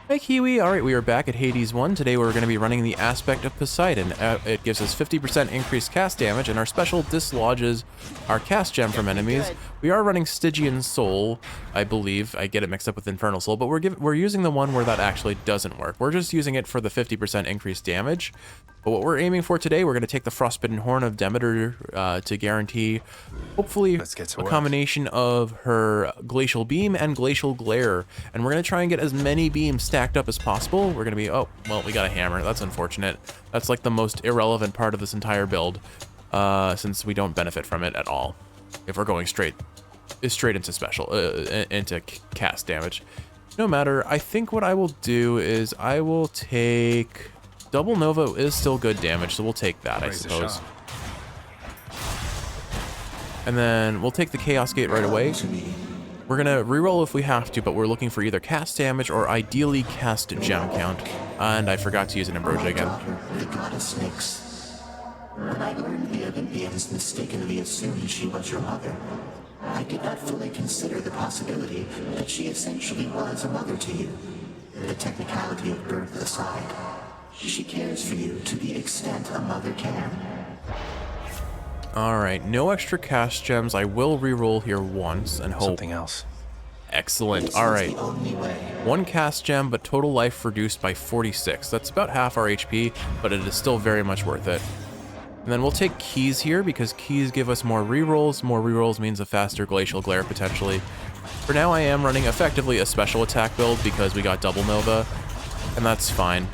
Hey Kiwi, alright, we are back at Hades 1. Today we're going to be running the Aspect of Poseidon. It gives us 50% increased cast damage, and our special dislodges our cast gem from enemies. We are running Stygian Soul, I believe. I get it mixed up with Infernal Soul, but we're using the one where that actually doesn't work. We're just using it for the 50% increased damage. But what we're aiming for today, we're going to take the Frostbitten Horn of Demeter to guarantee, hopefully, a combination of her Glacial Beam and Glacial Glare. And we're going to try and get as many beams stacked up as possible. We're going to be, oh, well, we got a hammer. That's unfortunate. That's like the most irrelevant part of this entire build, since we don't benefit from it at all. If we're going straight into special, into cast damage. No matter, I think what I will do is I will take... Double Nova is still good damage, so we'll take that, I suppose. And then we'll take the Chaos Gate right away. We're gonna reroll if we have to, but we're looking for either cast damage or ideally cast gem count. And I forgot to use an Ambrosia again. The goddess Nyx. When I learned the Olympians mistakenly assumed she was your mother, I did not fully consider the possibility that she essentially was a mother to you. The technicality of birth aside, she cares for you to the extent a mother can. Alright, no extra cast gems. I will reroll here once and hope. Something else. Excellent. Alright. One cast gem, but total life reduced by 46. That's about half our HP, but it is still very much worth it. And then we'll take keys here because keys give us more rerolls. More rerolls means a faster Glacial Glare potentially. For now I am running effectively a special attack build because we got Double Nova, and that's fine.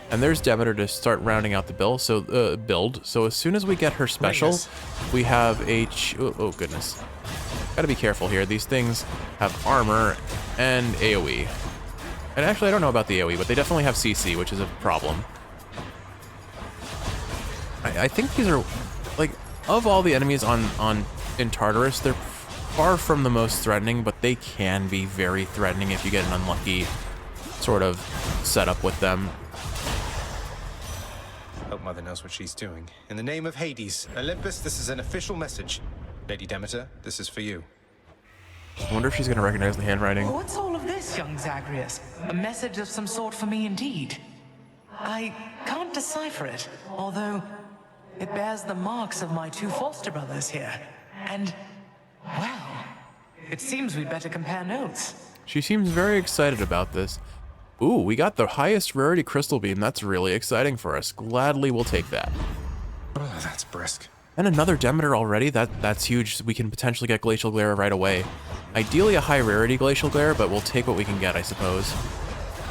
And there's Demeter to start rounding out the build. So as soon as we get her special, we have a... oh goodness. Gotta be careful here. These things have armor and AoE. And actually, I don't know about the AoE, but they definitely have CC, which is a problem. I think these are... like, of all the enemies in Tartarus, they're far from the most threatening, but they can be very threatening if you get an unlucky sort of setup with them. Hope Mother knows what she's doing. In the name of Hades, Olympus, this is an official message. Lady Demeter, this is for you. I wonder if she's gonna recognize the handwriting. What's all of this, young Zagreus? A message of some sort for me indeed. I can't decipher it, although it bears the marks of my two foster brothers here. And, well, it seems we'd better compare notes. She seems very excited about this. Ooh, we got the highest rarity crystal beam. That's really exciting for us. Gladly we'll take that. Oh, that's brisk. And another Demeter already. That's huge. We can potentially get Glacial Glare right away. Ideally a high rarity Glacial Glare, but we'll take what we can get, I suppose.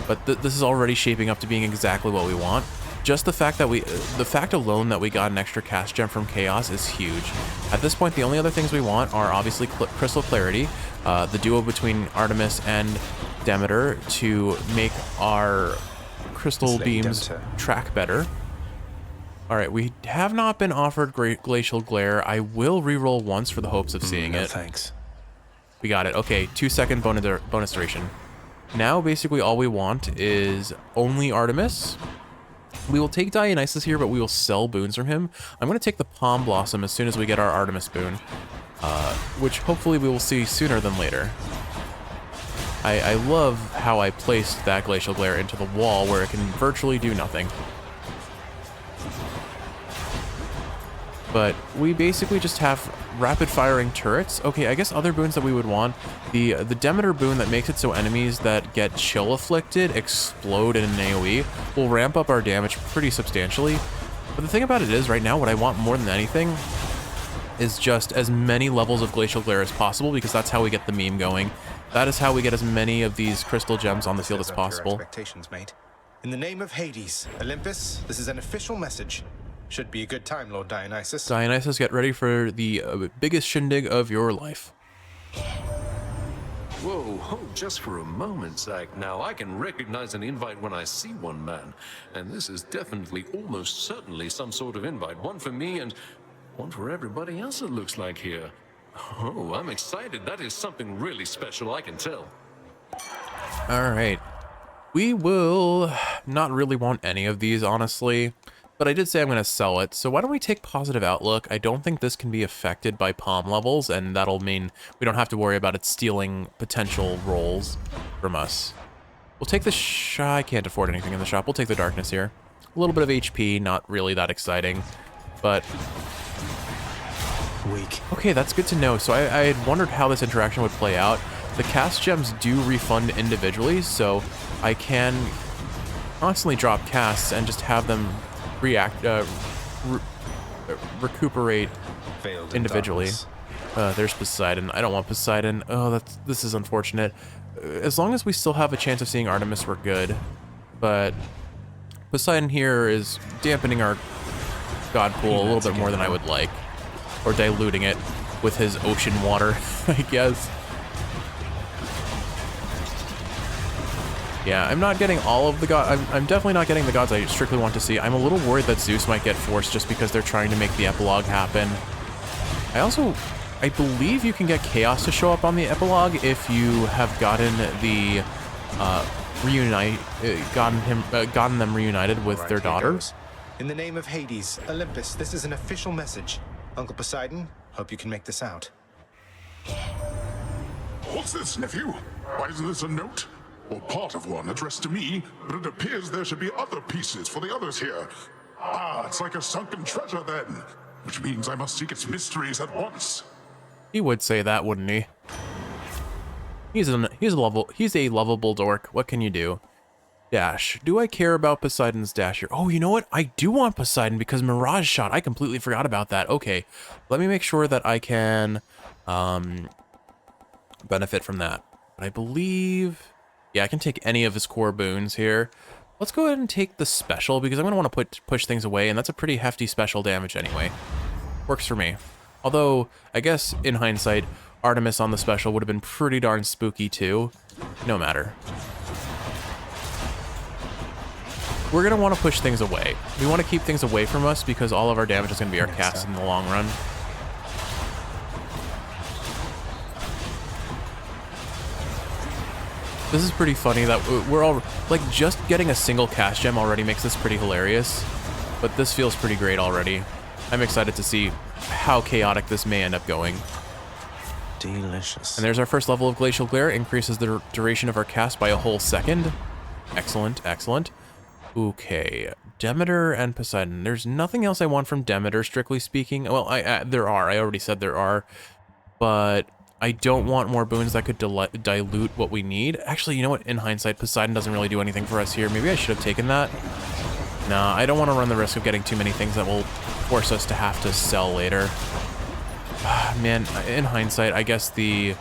But this is already shaping up to being exactly what we want. Just the fact alone that we got an extra cast gem from Chaos is huge. At this point, the only other things we want are obviously Crystal Clarity, the duo between Artemis and Demeter to make our crystal beams track better. Alright, we have not been offered Glacial Glare. I will reroll once for the hopes of seeing it. Thanks. We got it. Okay, 2-second bonus duration. Now, basically, all we want is only Artemis. We will take Dionysus here, but we will sell boons from him. I'm going to take the Palm Blossom as soon as we get our Artemis boon, which hopefully we will see sooner than later. I love how I placed that Glacial Glare into the wall where it can virtually do nothing. But we basically just have rapid firing turrets. Okay, I guess other boons that we would want, the Demeter boon that makes it so enemies that get chill afflicted explode in an AoE will ramp up our damage pretty substantially. But the thing about it is, right now, what I want more than anything is just as many levels of Glacial Glare as possible, because that's how we get the meme going. That is how we get as many of these crystal gems on the field as possible. Expectations, mate. In the name of Hades, Olympus, this is an official message. Should be a good time, Lord Dionysus. Dionysus, get ready for the biggest shindig of your life. Whoa, oh, just for a moment, Zach. Now, I can recognize an invite when I see one, man. And this is definitely, almost certainly, some sort of invite. One for me and one for everybody else, it looks like here. Oh, I'm excited. That is something really special, I can tell. All right. We will not really want any of these, honestly. But I did say I'm going to sell it, so why don't we take positive outlook? I don't think this can be affected by palm levels, and that'll mean we don't have to worry about it stealing potential rolls from us. We'll take the I can't afford anything in the shop. We'll take the darkness here. A little bit of HP, not really that exciting, but... Weak. Okay, that's good to know. So I had wondered how this interaction would play out. The cast gems do refund individually, so I can constantly drop casts and just have them recuperate Failed individually. There's Poseidon. I don't want Poseidon. Oh, this is unfortunate. As long as we still have a chance of seeing Artemis, we're good. But Poseidon here is dampening our god pool a little bit more than I would like. Or diluting it with his ocean water, I guess. Yeah, I'm not getting all of the gods. I'm definitely not getting the gods I strictly want to see. I'm a little worried that Zeus might get forced just because they're trying to make the epilogue happen. I believe you can get Chaos to show up on the epilogue if you have gotten the gotten them reunited with Right, their here daughter. goes. In the name of Hades, Olympus, this is an official message. Uncle Poseidon, hope you can make this out. What's this, nephew? Why isn't this a note? Or part of one addressed to me, but it appears there should be other pieces for the others here. Ah, it's like a sunken treasure then, which means I must seek its mysteries at once. He would say that, wouldn't he? He's a lovable dork. What can you do? Dash. Do I care about Poseidon's dash here? Oh, you know what? I do want Poseidon because Mirage Shot. I completely forgot about that. Okay, let me make sure that I can benefit from that. But I believe... Yeah, I can take any of his core boons here. Let's go ahead and take the special because I'm going to want to push things away, and that's a pretty hefty special damage anyway. Works for me. Although, I guess, in hindsight, Artemis on the special would have been pretty darn spooky too. No matter. We're going to want to push things away. We want to keep things away from us because all of our damage is going to be our casts in the long run. This is pretty funny that we're all, like, just getting a single cast gem already makes this pretty hilarious. But this feels pretty great already. I'm excited to see how chaotic this may end up going. Delicious. And there's our first level of Glacial Glare. Increases the duration of our cast by a whole second. Excellent, excellent. Okay, Demeter and Poseidon. There's nothing else I want from Demeter, strictly speaking. Well, there are. I already said there are. But I don't want more boons that could dilute what we need. Actually, you know what? In hindsight, Poseidon doesn't really do anything for us here. Maybe I should have taken that. Nah, I don't want to run the risk of getting too many things that will force us to have to sell later. Man, in hindsight, I guess the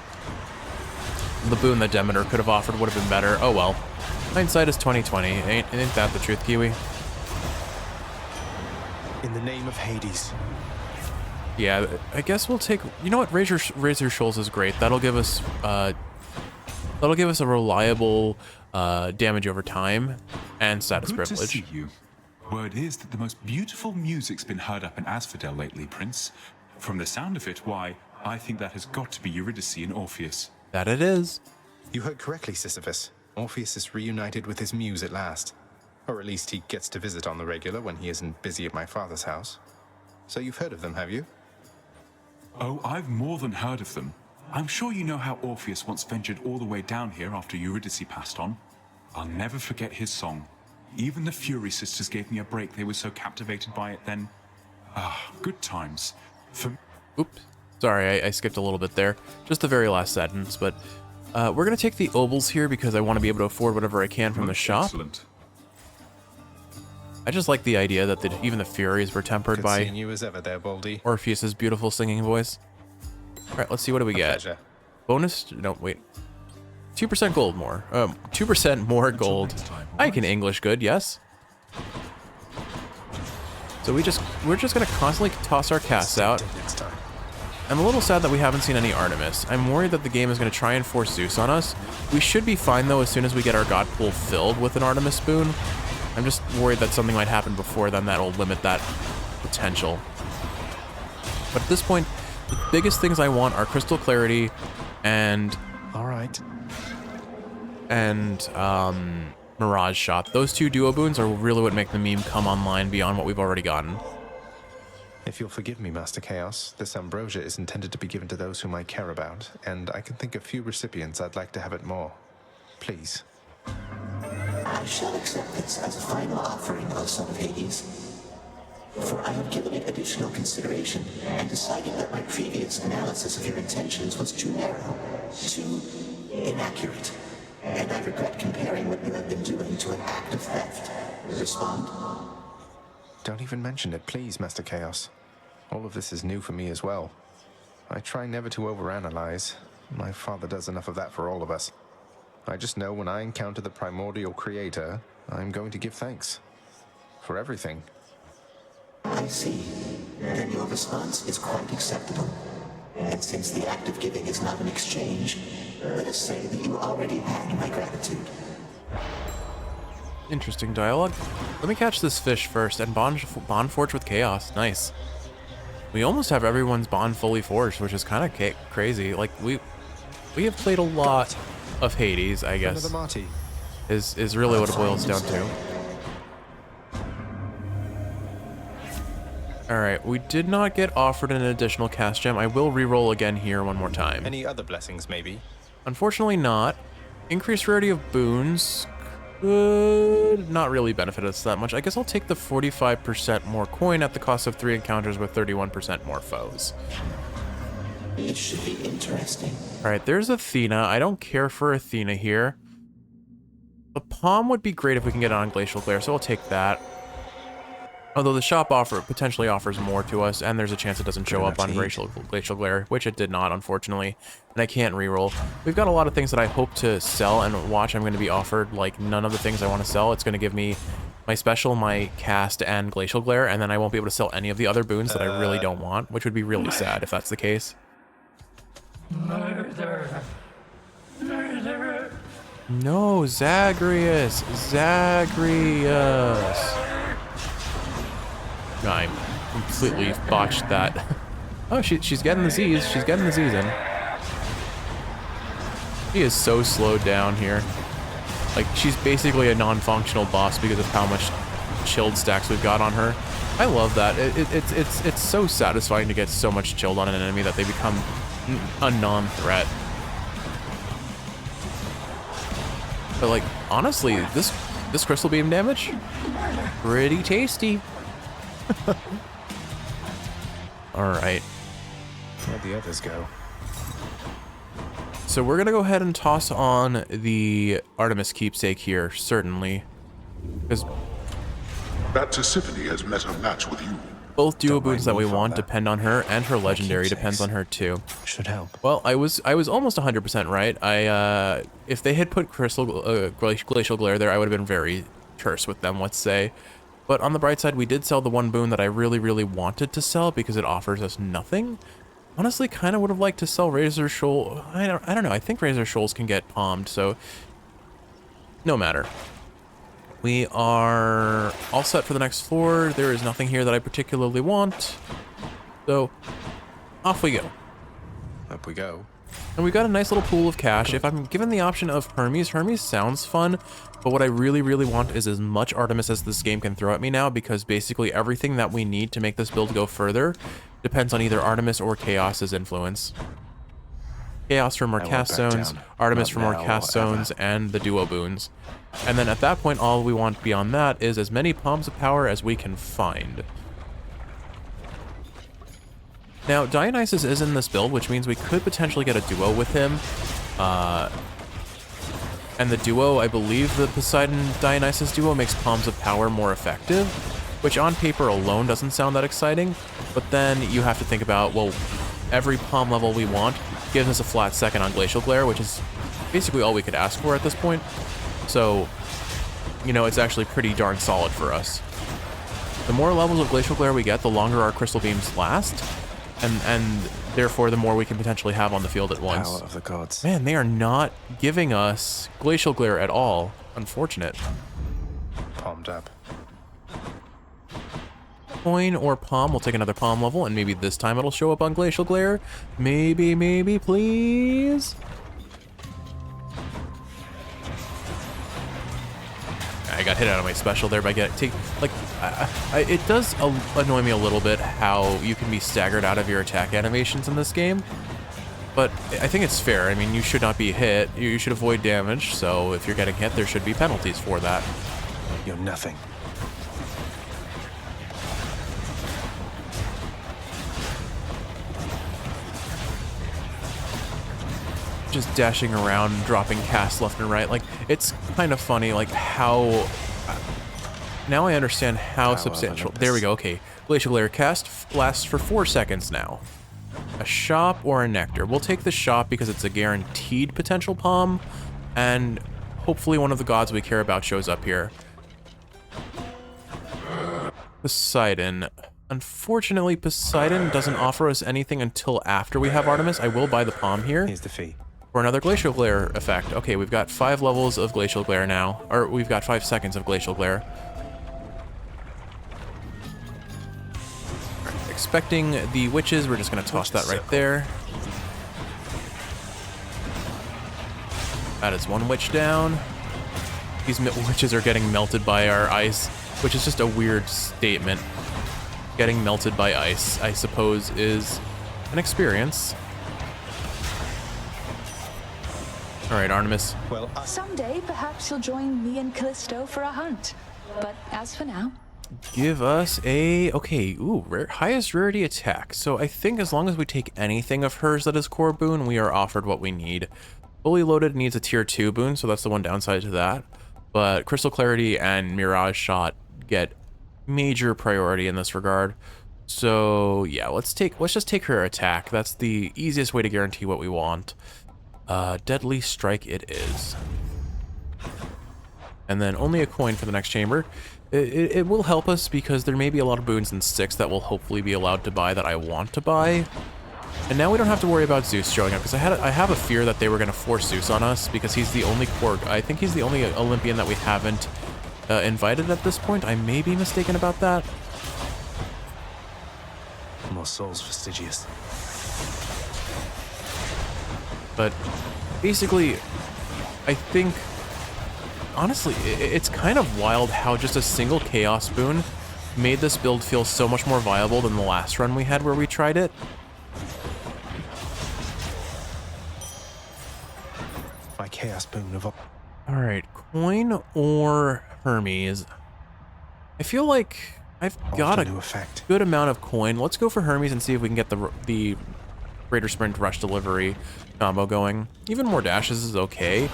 boon that Demeter could have offered would have been better. Oh well. Hindsight is 20/20. Ain't that the truth, Kiwi? In the name of Hades. Yeah, I guess we'll take... You know what? Razor Shoals is great. That'll give us a reliable damage over time and status Good privilege. to see you. Word is that the most beautiful music's been heard up in Asphodel lately, Prince. From the sound of it, why, I think that has got to be Eurydice and Orpheus. That it is. You heard correctly, Sisyphus. Orpheus is reunited with his muse at last. Or at least he gets to visit on the regular when he isn't busy at my father's house. So you've heard of them, have you? Oh, I've more than heard of them. I'm sure you know how Orpheus once ventured all the way down here after Eurydice passed on. I'll never forget his song. Even the Fury sisters gave me a break. They were so captivated by it then. Ah, good times. Oops. Sorry, I skipped a little bit there. Just the very last sentence, but we're going to take the obols here because I want to be able to afford whatever I can from the shop. Excellent. I just like the idea that even the Furies were tempered Good by seeing you as ever there, Baldy. Orpheus's beautiful singing voice. All right, let's see, what do we get? Pleasure. Bonus? No, wait. 2% gold more. 2% more gold. I can English good, yes. So we're just gonna constantly toss our casts out. Next time. I'm a little sad that we haven't seen any Artemis. I'm worried that the game is gonna try and force Zeus on us. We should be fine though as soon as we get our god pool filled with an Artemis spoon. I'm just worried that something might happen before then that'll limit that potential. But at this point, the biggest things I want are Crystal Clarity and All right. Mirage Shot. Those two duo boons are really what make the meme come online beyond what we've already gotten. If you'll forgive me, Master Chaos, this ambrosia is intended to be given to those whom I care about, and I can think of few recipients I'd like to have it more. Please. I shall accept this as a final offering, O Son of Hades. For I have given it additional consideration and decided that my previous analysis of your intentions was too narrow, too inaccurate, and I regret comparing what you have been doing to an act of theft. Respond? Don't even mention it, please, Master Chaos. All of this is new for me as well. I try never to overanalyze. My father does enough of that for all of us. I just know when I encounter the primordial creator, I'm going to give thanks. For everything. I see. Then your response is quite acceptable. And since the act of giving is not an exchange, let us say that you already had my gratitude. Interesting dialogue. Let me catch this fish first and bond forge with Chaos. Nice. We almost have everyone's bond fully forged, which is kind of crazy. Like we have played a lot of Hades, I guess. Is really what it boils down to. Alright, we did not get offered an additional cast gem. I will re-roll again here one more time. Any other blessings, maybe? Unfortunately not. Increased rarity of boons could not really benefit us that much. I guess I'll take the 45% more coin at the cost of 3 encounters with 31% more foes. It should be interesting. Alright, there's Athena. I don't care for Athena here. The Palm would be great if we can get it on Glacial Glare, so I'll take that. Although the shop potentially offers more to us, and there's a chance it doesn't show up on Glacial Glare, which it did not, unfortunately, and I can't reroll. We've got a lot of things that I hope to sell and watch. I'm going to be offered, like, none of the things I want to sell. It's going to give me my special, my cast, and Glacial Glare, and then I won't be able to sell any of the other boons that I really don't want, which would be really sad if that's the case. Murder. Murder. No, Zagreus. Zagreus. I completely botched that. Oh, she's getting the Z's. She's getting the Z's in. She is so slowed down here. Like, she's basically a non-functional boss because of how much chilled stacks we've got on her. I love that. It's so satisfying to get so much chilled on an enemy that they become a non-threat. But, like, honestly, this crystal beam damage, pretty tasty. Alright. Where'd the others go? So we're gonna go ahead and toss on the Artemis keepsake here, certainly. Because That Tisiphone has met a match with you. both duo boons that we want depend on her, and her legendary depends on her too. Should help. Well, I was almost 100% right. If they had put Glacial Glare there, I would have been very terse with them, let's say. But on the bright side, we did sell the one boon that I really, really wanted to sell because it offers us nothing. Honestly, kind of would have liked to sell Razor Shoal. I don't know. I think Razor Shoals can get palmed, so no matter. We are all set for the next floor. There is nothing here that I particularly want. So off we go. Up we go. And we've got a nice little pool of cash. If I'm given the option of Hermes sounds fun, but what I really, really want is as much Artemis as this game can throw at me now, because basically everything that we need to make this build go further depends on either Artemis or Chaos's influence. Chaos for more cast zones, Artemis for more cast zones, and the duo boons. And then at that point, all we want beyond that is as many palms of power as we can find. Now, Dionysus is in this build, which means we could potentially get a duo with him. And the duo, I believe the Poseidon-Dionysus duo makes Palms of Power more effective, which on paper alone doesn't sound that exciting, but then you have to think about, well, every palm level we want gives us a flat second on Glacial Glare, which is basically all we could ask for at this point. So, you know, it's actually pretty darn solid for us. The more levels of Glacial Glare we get, the longer our crystal beams last, and therefore the more we can potentially have on the field at once. Power of the gods. Man, they are not giving us Glacial Glare at all. Unfortunate. Palmed up. Coin or palm, we'll take another palm level, and maybe this time it'll show up on Glacial Glare. Maybe, please. I got hit out of my special there by it does annoy me a little bit how you can be staggered out of your attack animations in this game. But I think it's fair. I mean, you should not be hit. You should avoid damage. So if you're getting hit, there should be penalties for that. You're nothing. Just dashing around, dropping casts left and right. Like, it's kind of funny, like, how... Now I understand how substantial... There we go, okay. Glacial Glare cast lasts for 4 seconds now. A shop or a nectar. We'll take the shop because it's a guaranteed potential palm, and hopefully one of the gods we care about shows up here. Poseidon. Unfortunately, Poseidon doesn't offer us anything until after we have Artemis. I will buy the palm here. Here's the fee. For another Glacial Glare effect. Okay, we've got 5 levels of Glacial Glare now. Or we've got 5 seconds of Glacial Glare. Expecting the witches, we're just going to toss that right there. That is one witch down. These witches are getting melted by our ice, which is just a weird statement. Getting melted by ice, I suppose, is an experience. All right, Artemis. Well, Someday, perhaps you'll join me and Callisto for a hunt. But as for now... Give us a... Okay, ooh, highest rarity attack. So I think as long as we take anything of hers that is core boon, we are offered what we need. Fully Loaded needs a tier 2 boon, so that's the one downside to that. But Crystal Clarity and Mirage Shot get major priority in this regard. So yeah, let's just take her attack. That's the easiest way to guarantee what we want. Deadly Strike it is. And then only a coin for the next chamber. It will help us because there may be a lot of boons in 6 that we'll hopefully be allowed to buy that I want to buy. And now we don't have to worry about Zeus showing up, because I have a fear that they were going to force Zeus on us, because he's the only I think he's the only Olympian that we haven't invited at this point. I may be mistaken about that. more souls for Stygius. But basically, I think, honestly, it's kind of wild how just a single Chaos Boon made this build feel so much more viable than the last run we had where we tried it. My Chaos Boon of... Alright, coin or Hermes? I feel like I've got a good amount of coin. Let's go for Hermes and see if we can get the Greater Sprint Rush Delivery combo going. Even more dashes is okay.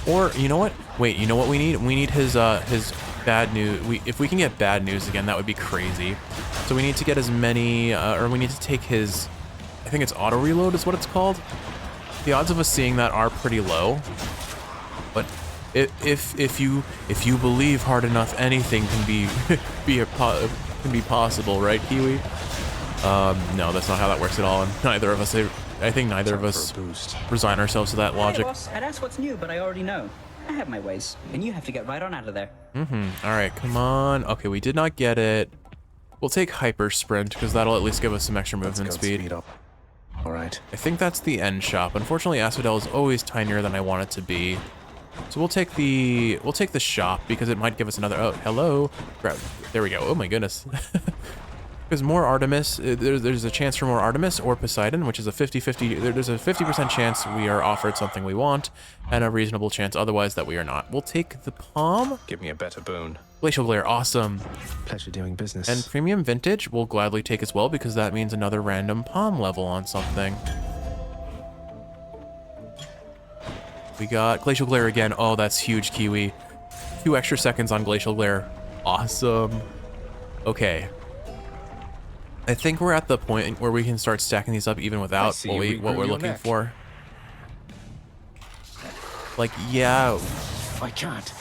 Or, you know what? Wait, you know what we need? We need his bad news. If we can get bad news again, that would be crazy. So we need to get as many, or we need to take his, I think it's auto reload is what it's called. The odds of us seeing that are pretty low. But if you believe hard enough, anything can be possible, right, Kiwi? No, that's not how that works at all. And neither of us, I think neither of us resign ourselves to that logic. Hey, boss, I'd ask what's new, but I already know. I have my ways, and you have to get right on out of there. All right, come on. Okay, we did not get it. We'll take Hyper Sprint because that'll at least give us some extra movement speed. All right. I think that's the end shop. Unfortunately, Asphodel is always tinier than I want it to be. So we'll take the shop because it might give us another. Oh, hello. Grab. There we go. Oh my goodness. Because more Artemis, there's a chance for more Artemis or Poseidon, which is a 50-50. There's a 50% chance we are offered something we want, and a reasonable chance otherwise that we are not. We'll take the Palm. Give me a better boon. Glacial Glare, awesome. Pleasure doing business. And Premium Vintage we'll gladly take as well, because that means another random Palm level on something. We got Glacial Glare again. Oh, that's huge, Kiwi. 2 extra seconds on Glacial Glare. Awesome. Okay. I think we're at the point where we can start stacking these up even without what we're looking for. Like, yeah. I can't.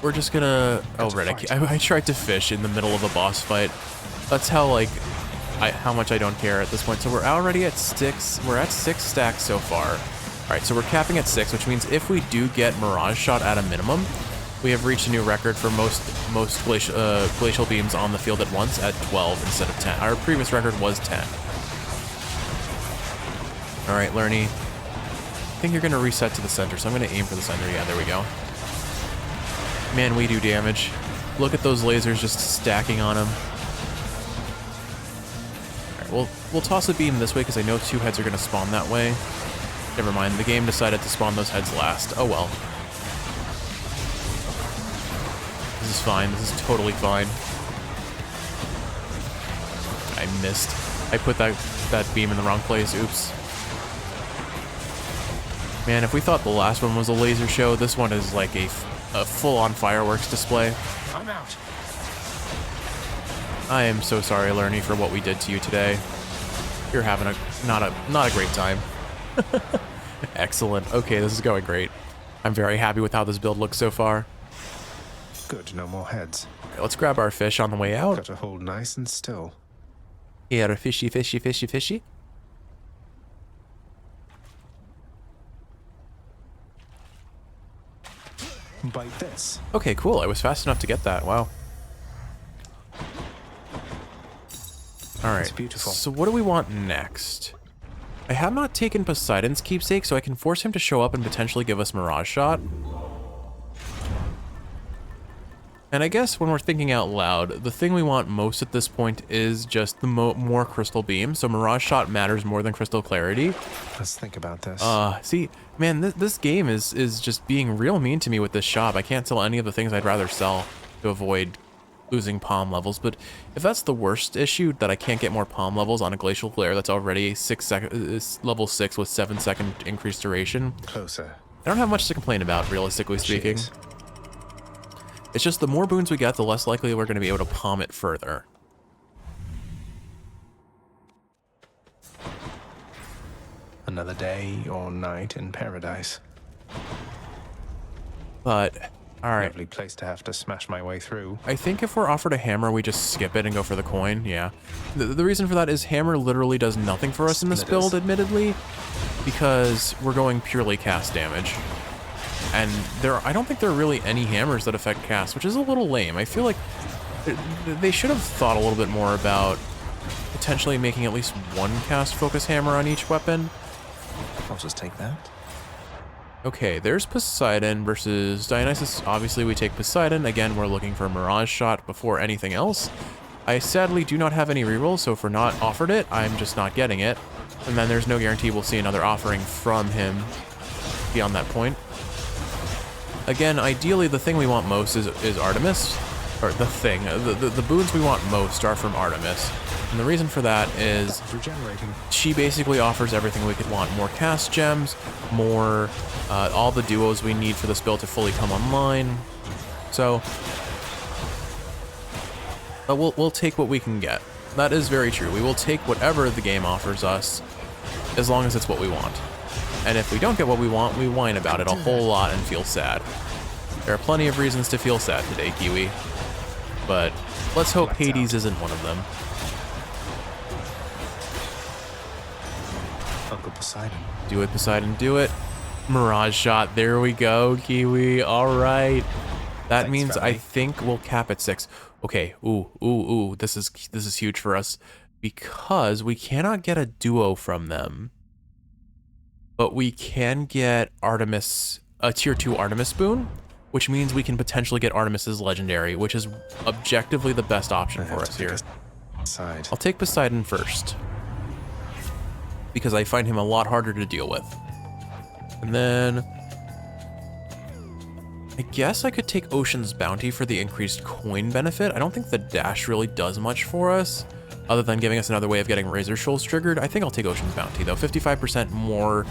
We're just gonna... Oh, right. I tried to fish in the middle of a boss fight. That's how, like, how much I don't care at this point. So we're already at 6. We're at 6 stacks so far. All right, so we're capping at 6, which means if we do get Mirage Shot at a minimum, we have reached a new record for most glacial beams on the field at once at 12 instead of 10. Our previous record was 10. All right, Lerny. I think you're going to reset to the center, so I'm going to aim for the center. Yeah, there we go. Man, we do damage. Look at those lasers just stacking on him. Alright, we'll toss a beam this way because I know 2 heads are going to spawn that way. Never mind, the game decided to spawn those heads last. Oh well. This is fine. This is totally fine. I missed. I put that beam in the wrong place. Oops. Man, if we thought the last one was a laser show, this one is like a full-on fireworks display. I'm out. I am so sorry, Lerny, for what we did to you today. You're having not a great time. Excellent. Okay, this is going great. I'm very happy with how this build looks so far. Good, no more heads. Okay, let's grab our fish on the way out. Got to hold nice and still. Here, fishy, fishy, fishy, fishy. Bite this. Okay, cool. I was fast enough to get that. Wow. All right. It's beautiful. So what do we want next? I have not taken Poseidon's keepsake, so I can force him to show up and potentially give us Mirage Shot. And I guess when we're thinking out loud, the thing we want most at this point is just the more Crystal Beam, so Mirage Shot matters more than Crystal Clarity. Let's think about this. See, man, this game is just being real mean to me with this shop. I can't sell any of the things I'd rather sell to avoid losing palm levels, but if that's the worst issue, that I can't get more palm levels on a Glacial Glare that's already level 6 with 7-second increased duration. Closer. I don't have much to complain about, realistically speaking. Cheers. It's just the more boons we get, the less likely we're going to be able to palm it further. Another day or night in paradise. But, alright. Lovely place to have to smash my way through. I think if we're offered a hammer, we just skip it and go for the coin, yeah. The reason for that is hammer literally does nothing for us in this build, admittedly, because we're going purely cast damage. And I don't think there are really any hammers that affect cast, which is a little lame. I feel like they should have thought a little bit more about potentially making at least one cast focus hammer on each weapon. I'll just take that. Okay, there's Poseidon versus Dionysus. Obviously, we take Poseidon. Again, we're looking for Mirage Shot before anything else. I sadly do not have any rerolls, so if we're not offered it, I'm just not getting it. And then there's no guarantee we'll see another offering from him beyond that point. Again, ideally, the thing we want most is Artemis. Or the thing. The boons we want most are from Artemis. And the reason for that is she basically offers everything we could want. More cast gems, more all the duos we need for this build to fully come online. So, but we'll take what we can get. That is very true. We will take whatever the game offers us, as long as it's what we want. And if we don't get what we want, we whine about it a whole lot and feel sad. There are plenty of reasons to feel sad today, Kiwi. But let's hope Hades isn't one of them. Uncle Poseidon. Do it, Poseidon, do it. Mirage Shot, there we go, Kiwi. All right. That Thanks, means family. I think we'll cap at 6. Okay, ooh, this is huge for us because we cannot get a duo from them. But we can get Artemis, a tier 2 Artemis boon, which means we can potentially get Artemis's legendary, which is objectively the best option for us here. I'll take Poseidon first, because I find him a lot harder to deal with. And then I guess I could take Ocean's Bounty for the increased coin benefit. I don't think the dash really does much for us, other than giving us another way of getting Razor Shoals triggered. I think I'll take Ocean's Bounty, though. 55% more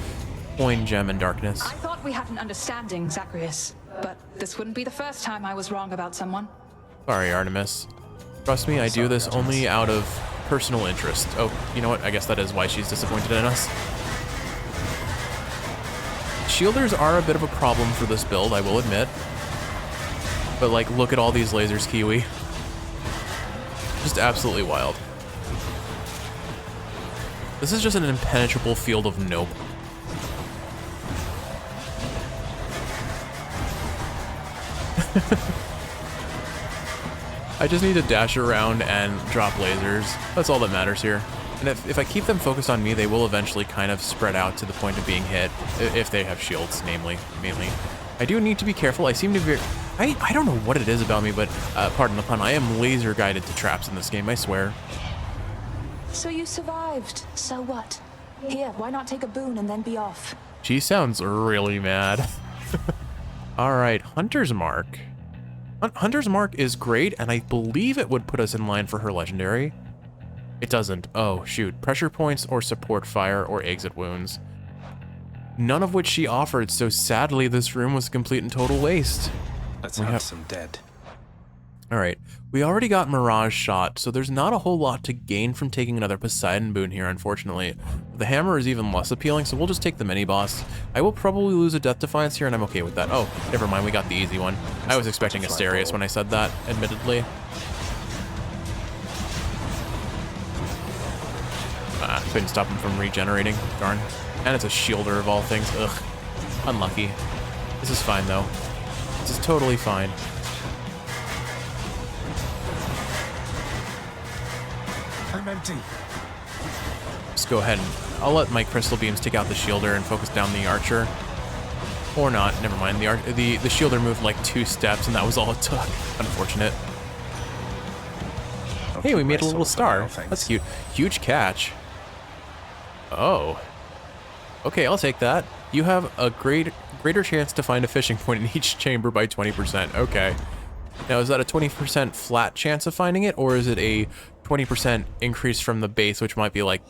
coin, gem, and darkness. I thought we had an understanding, Zacharias, but this wouldn't be the first time I was wrong about someone. Sorry, Artemis. Trust me, I do this only out of personal interest. Oh, you know what? I guess that is why she's disappointed in us. Shielders are a bit of a problem for this build, I will admit. But, like, look at all these lasers, Kiwi. Just absolutely wild. This is just an impenetrable field of nope. I just need to dash around and drop lasers. That's all that matters here. And if I keep them focused on me, they will eventually kind of spread out to the point of being hit, if they have shields, mainly. I do need to be careful. I seem to I don't know what it is about me, but pardon the pun, I am laser guided to traps in this game, I swear. So you survived. So what? Here, why not take a boon and then be off? She sounds really mad. All right, Hunter's Mark. Hunter's Mark is great, and I believe it would put us in line for her legendary. It doesn't. Oh, shoot. Pressure points or support fire or exit wounds. None of which she offered, so sadly this room was a complete and total waste. Let's have some dead. All right, we already got Mirage Shot, so there's not a whole lot to gain from taking another Poseidon boon here, unfortunately. The hammer is even less appealing, so we'll just take the mini-boss. I will probably lose a Death Defiance here, and I'm okay with that. Oh, never mind, we got the easy one. I was expecting Asterius when I said that, admittedly. Couldn't stop him from regenerating, darn. And it's a shielder of all things, ugh. Unlucky. This is fine, though. This is totally fine. I'm empty. Just go ahead and I'll let my crystal beams take out the shielder and focus down the archer. Or not, never mind. The shielder moved like 2 steps and that was all it took. Unfortunate. Hey, we made a little star. That's cute. Huge catch. Oh. Okay, I'll take that. You have a greater chance to find a fishing point in each chamber by 20%. Okay. Now, is that a 20% flat chance of finding it, or is it a 20% increase from the base, which might be like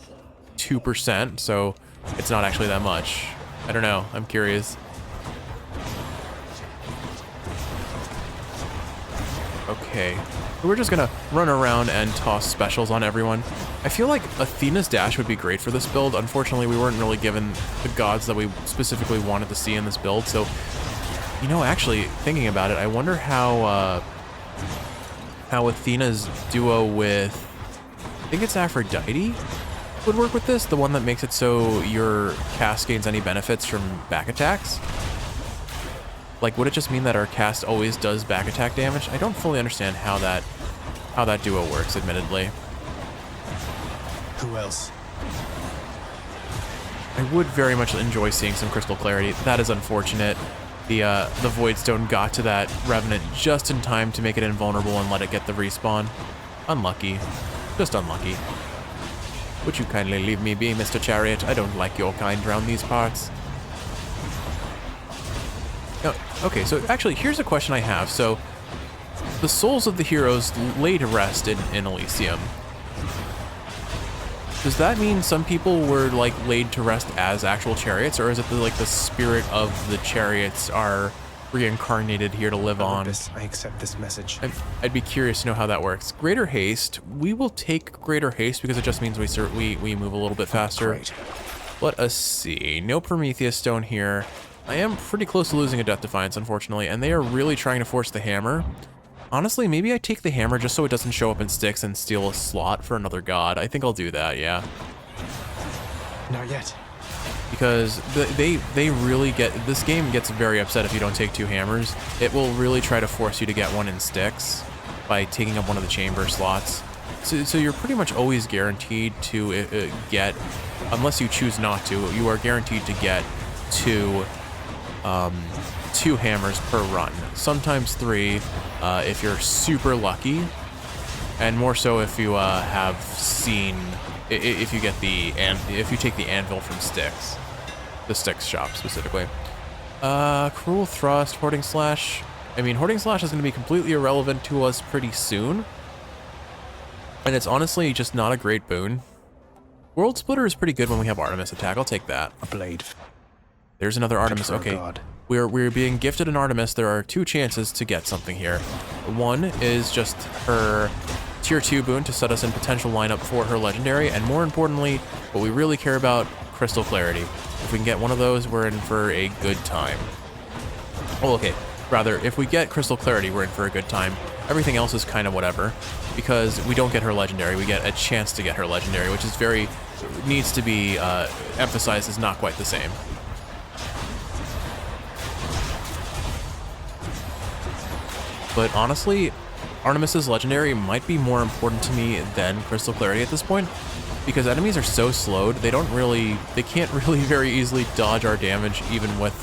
2%, so it's not actually that much? I don't know. I'm curious. Okay. We're just gonna run around and toss specials on everyone. I feel like Athena's dash would be great for this build. Unfortunately, we weren't really given the gods that we specifically wanted to see in this build, so, you know, actually, thinking about it, I wonder how Athena's duo with, I think it's Aphrodite, would work with this, the one that makes it so your cast gains any benefits from back attacks. Like, would it just mean that our cast always does back attack damage? I don't fully understand how that duo works, admittedly. Who else? I would very much enjoy seeing some Crystal Clarity. That is unfortunate. The Voidstone got to that Revenant just in time to make it invulnerable and let it get the respawn. Unlucky. Just unlucky. Would you kindly leave me be, Mr. Chariot? I don't like your kind around these parts. No, okay, so actually, here's a question I have. So, the souls of the heroes lay to rest in Elysium. Does that mean some people were, like, laid to rest as actual chariots, or is it the spirit of the chariots are reincarnated here to live on? I accept this message. I'd be curious to know how that works. Greater Haste. We will take Greater Haste because it just means we move a little bit faster. Great. Let us see. No Prometheus Stone here. I am pretty close to losing a Death Defiance, unfortunately, and they are really trying to force the hammer. Honestly, maybe I take the hammer just so it doesn't show up in Styx and steal a slot for another god. I think I'll do that, yeah. Not yet. Because they really get... This game gets very upset if you don't take 2 hammers. It will really try to force you to get one in Styx by taking up one of the chamber slots. So you're pretty much always guaranteed to get... Unless you choose not to, you are guaranteed to get 2 hammers per run, sometimes 3 if you're super lucky, and more so if you have seen if you get if you take the anvil from Styx, the Styx shop specifically. Cruel Thrust, Hoarding Slash. I mean, Hoarding Slash is going to be completely irrelevant to us pretty soon, and it's honestly just not a great boon. World Splitter is pretty good when we have Artemis attack. I'll take that. A blade. There's another Artemis. Okay, we're being gifted an Artemis. There are 2 chances to get something here. One is just her tier 2 boon to set us in potential lineup for her legendary, and more importantly, what we really care about, Crystal Clarity. If we can get one of those, we're in for a good time. Oh, okay. Rather, if we get Crystal Clarity, we're in for a good time. Everything else is kind of whatever, because we don't get her legendary. We get a chance to get her legendary, which is needs to be emphasized as not quite the same. But honestly, Artemis's legendary might be more important to me than Crystal Clarity at this point, because enemies are so slowed, they can't really very easily dodge our damage even with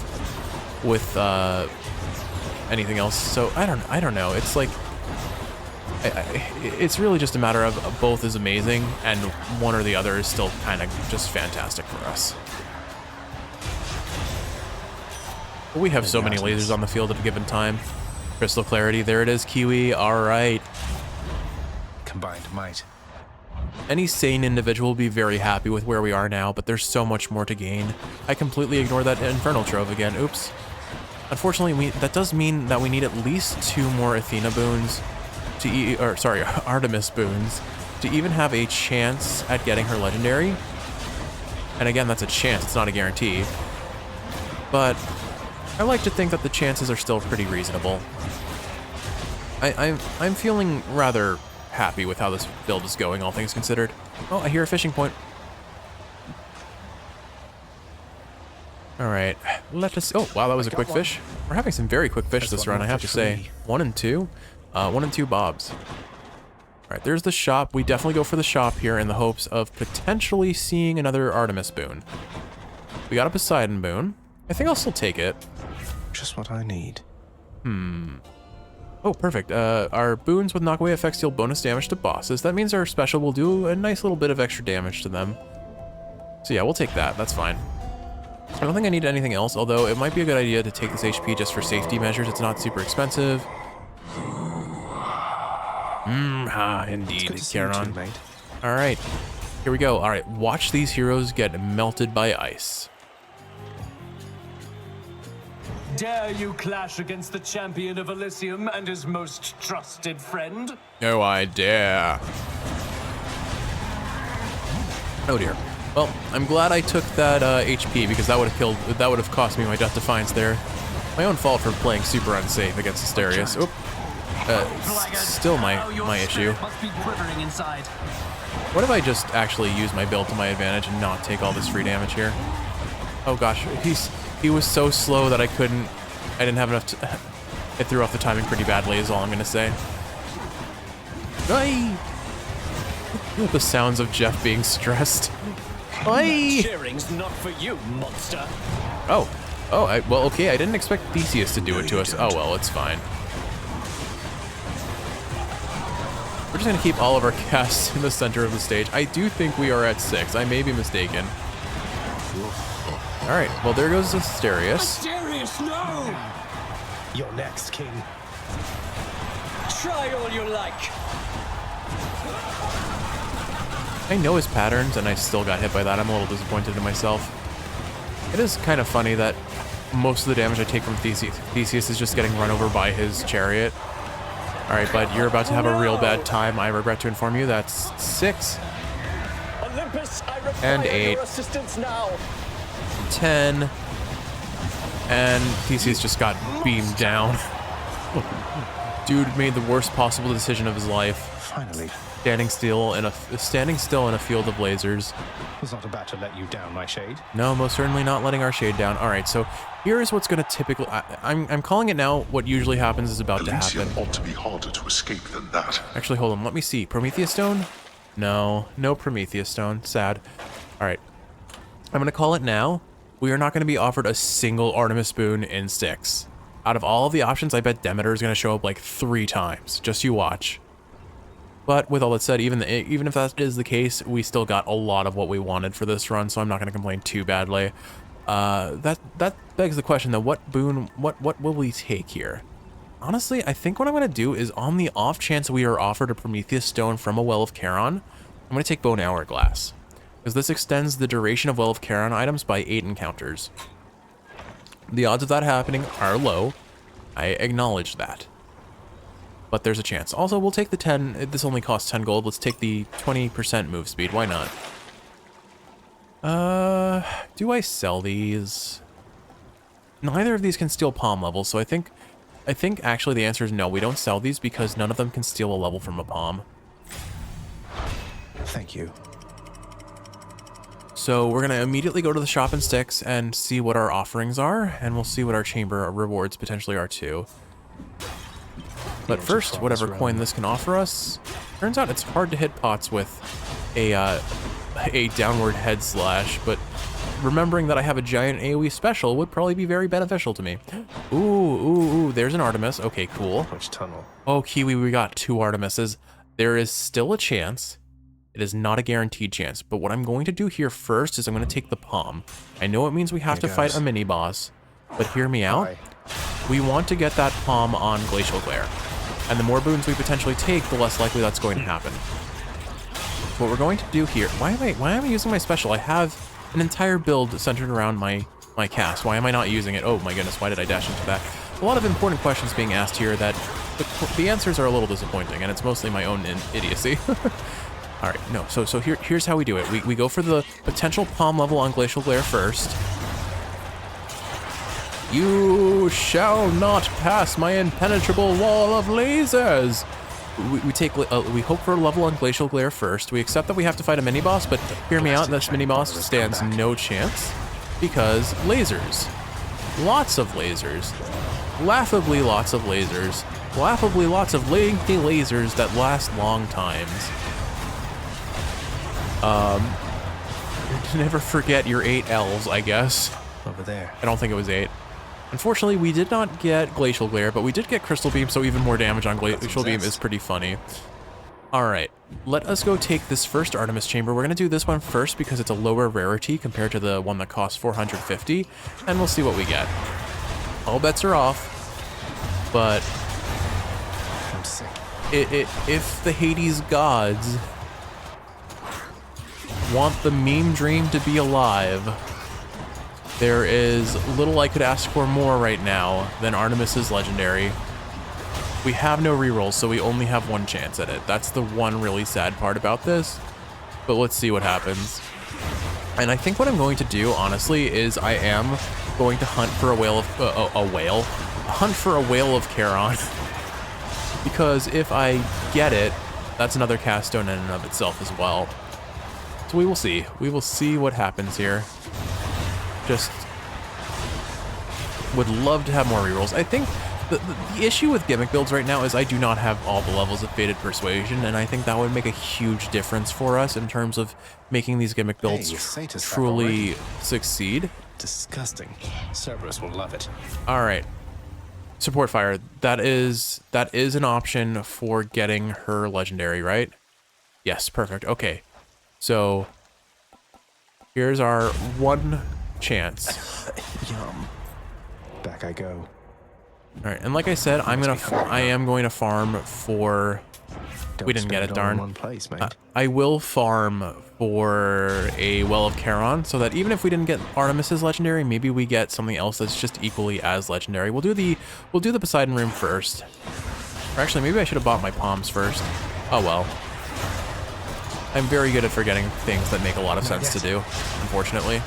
anything else. So I don't know. It's like it's really just a matter of both is amazing and one or the other is still kind of just fantastic for us. We have so many lasers on the field at a given time. Crystal clarity, there it is, Kiwi. All right. Combined might. Any sane individual will be very happy with where we are now, but there's so much more to gain. I completely ignored that Infernal Trove again. Oops. Unfortunately, that does mean that we need at least 2 more Athena boons Artemis boons to even have a chance at getting her legendary. And again, that's a chance, it's not a guarantee. But I like to think that the chances are still pretty reasonable. I'm feeling rather happy with how this build is going, all things considered. Oh, I hear a fishing point. All right, let us. Oh, wow, that was a quick fish. We're having some very quick fish this run, I have to say. 1 and 2, 1 and 2 bobs. All right, there's the shop. We definitely go for the shop here in the hopes of potentially seeing another Artemis boon. We got a Poseidon boon. I think I'll still take it. Just what I need. Oh, perfect. Our boons with knockaway effects deal bonus damage to bosses. That means our special will do a nice little bit of extra damage to them. So yeah, we'll take that. That's fine. I don't think I need anything else, although it might be a good idea to take this HP just for safety measures. It's not super expensive. Indeed, Charon. All right, here we go. All right, watch these heroes get melted by ice. Dare you clash against the champion of Elysium and his most trusted friend? No, I dare. Oh dear. Well, I'm glad I took that HP because that would have cost me my Death Defiance there. My own fault for playing super unsafe against Asterius. Oop. Still my issue. Must be quivering inside. What if I just actually use my build to my advantage and not take all this free damage here? Oh gosh, he was so slow that I didn't have enough to... It threw off the timing pretty badly is all I'm gonna say. Aye! The sounds of Jeff being stressed. Aye! Cheering's not for you, monster. Oh, well, okay, I didn't expect Theseus to do it to us. Oh well, it's fine. We're just gonna keep all of our casts in the center of the stage. I do think we are at 6. I may be mistaken. All right, well, there goes Asterius. Asterius, no! You're next, King. Try all you like. I know his patterns, and I still got hit by that. I'm a little disappointed in myself. It is kind of funny that most of the damage I take from Theseus is just getting run over by his chariot. All right, bud, you're about to have a real bad time. I regret to inform you that's 6. Olympus, I require and 8. your assistance now. 10. And Theseus just got beamed down. Dude made the worst possible decision of his life. Finally. Standing still in a field of lasers. Was not about to let you down, my shade. No, most certainly not letting our shade down. All right, so here is what's going to typically... I'm calling it now. What usually happens is about to happen. Elysium ought to be harder to escape than that. Actually, hold on. Let me see. Prometheus Stone? No Prometheus Stone. Sad. All right. I'm going to call it now. We are not going to be offered a single Artemis boon in 6. Out of all of the options, I bet Demeter is going to show up like 3 times. Just you watch. But with all that said, even if that is the case, we still got a lot of what we wanted for this run, so I'm not going to complain too badly. That begs the question, though, what boon, what will we take here? Honestly, I think what I'm going to do is, on the off chance we are offered a Prometheus Stone from a Well of Charon, I'm going to take Bone Hourglass, because this extends the duration of Well of Charon items by 8 encounters. The odds of that happening are low. I acknowledge that. But there's a chance. Also, we'll take the 10. This only costs 10 gold. Let's take the 20% move speed. Why not? Do I sell these? Neither of these can steal palm levels, so I think actually the answer is no. We don't sell these because none of them can steal a level from a palm. Thank you. So we're gonna immediately go to the shop in Styx and see what our offerings are, and we'll see what our chamber rewards potentially are too. But first, whatever coin this can offer us, turns out it's hard to hit pots with a downward head slash, but remembering that I have a giant AoE special would probably be very beneficial to me. Ooh, there's an Artemis. Okay, cool. Which tunnel? Oh, Kiwi, we got 2 Artemises. There is still a chance. It is not a guaranteed chance, but what I'm going to do here first is I'm going to take the Palm. I know it means we have to fight a mini-boss, but hear me out. We want to get that Palm on Glacial Glare, and the more boons we potentially take, the less likely that's going to happen. So what we're going to do here... Why am I using my special? I have an entire build centered around my cast. Why am I not using it? Oh my goodness, why did I dash into that? A lot of important questions being asked here that the answers are a little disappointing, and it's mostly my own idiocy. All right, no, so here's how we do it. We go for the potential Palm level on Glacial Glare first. You shall not pass my impenetrable wall of lasers. We hope for a level on Glacial Glare first. We accept that we have to fight a mini-boss, but hear me out, this mini-boss stands no chance because lasers. Lots of lasers. Laughably lots of lasers. Laughably lots of lengthy lasers that last long times. Never forget your 8 elves, I guess. Over there. I don't think it was 8. Unfortunately, we did not get Glacial Glare, but we did get Crystal Beam, so even more damage on Glacial Beam is pretty funny. Alright, let us go take this first Artemis Chamber. We're going to do this one first because it's a lower rarity compared to the one that costs 450, and we'll see what we get. All bets are off, but I'm sick. If the Hades gods want the meme dream to be alive, there is little I could ask for more right now than Artemis's legendary. We have no rerolls, so we only have 1 chance at it. That's the one really sad part about this, but let's see what happens. And I think what I'm going to do, honestly, is I am going to hunt for a whale of hunt for a whale of Charon. Because if I get it, that's another cast stone in and of itself as well. So we will see. We will see what happens here. Just would love to have more rerolls. I think the issue with gimmick builds right now is I do not have all the levels of Fated Persuasion, and I think that would make a huge difference for us in terms of making these gimmick builds truly succeed. Disgusting. Cerberus will love it. All right. Support fire. That is an option for getting her legendary, right? Yes, perfect. Okay. So here's our 1 chance. Yum. Back I go. All right, and like I said, I am going to farm for. We didn't get it, darn. One place, mate. I will farm for a Well of Charon, so that even if we didn't get Artemis's legendary, maybe we get something else that's just equally as legendary. We'll do the Poseidon room first. Or actually, maybe I should have bought my palms first. Oh well. I'm very good at forgetting things that make a lot of sense to do, unfortunately.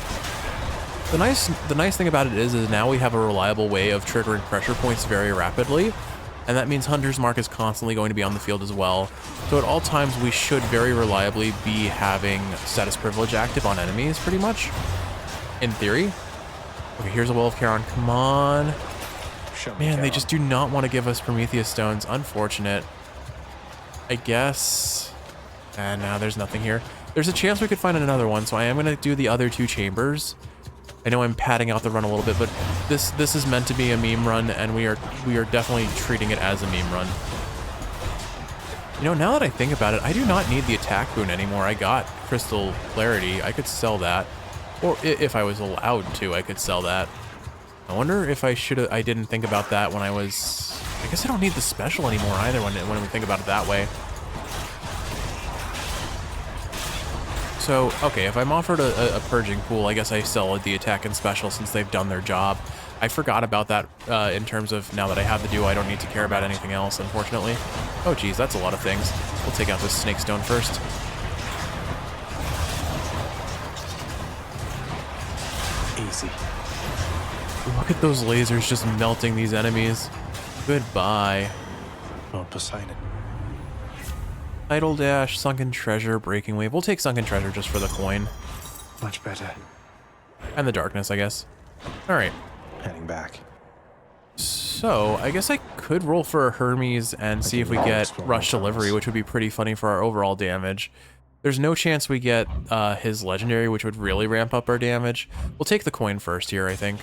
The nice thing about it is now we have a reliable way of triggering pressure points very rapidly, and that means Hunter's Mark is constantly going to be on the field as well. So at all times, we should very reliably be having status privilege active on enemies, pretty much, in theory. Okay, here's a Well of Charon. Come on. Man, they just do not want to give us Prometheus Stones. Unfortunate. I guess. And now there's nothing here. There's a chance we could find another one, so I am going to do the other 2 chambers. I know I'm padding out the run a little bit, but this is meant to be a meme run, and we are definitely treating it as a meme run. You know, now that I think about it, I do not need the attack boon anymore. I got Crystal Clarity. I could sell that. Or if I was allowed to, I could sell that. I wonder if I didn't think about that when I was... I guess I don't need the special anymore either when we think about it that way. So, okay, if I'm offered a purging pool, I guess I sell the attack and special since they've done their job. I forgot about that in terms of now that I have the duo, I don't need to care about anything else, unfortunately. Oh geez, that's a lot of things. We'll take out this Snake Stone first. Easy. Look at those lasers just melting these enemies. Goodbye. Lord Poseidon. Idle Dash, Sunken Treasure, Breaking Wave. We'll take Sunken Treasure just for the coin. Much better. And the darkness, I guess. Alright. Heading back. So, I guess I could roll for a Hermes and see if we get Rush Delivery, which would be pretty funny for our overall damage. There's no chance we get his legendary, which would really ramp up our damage. We'll take the coin first here, I think.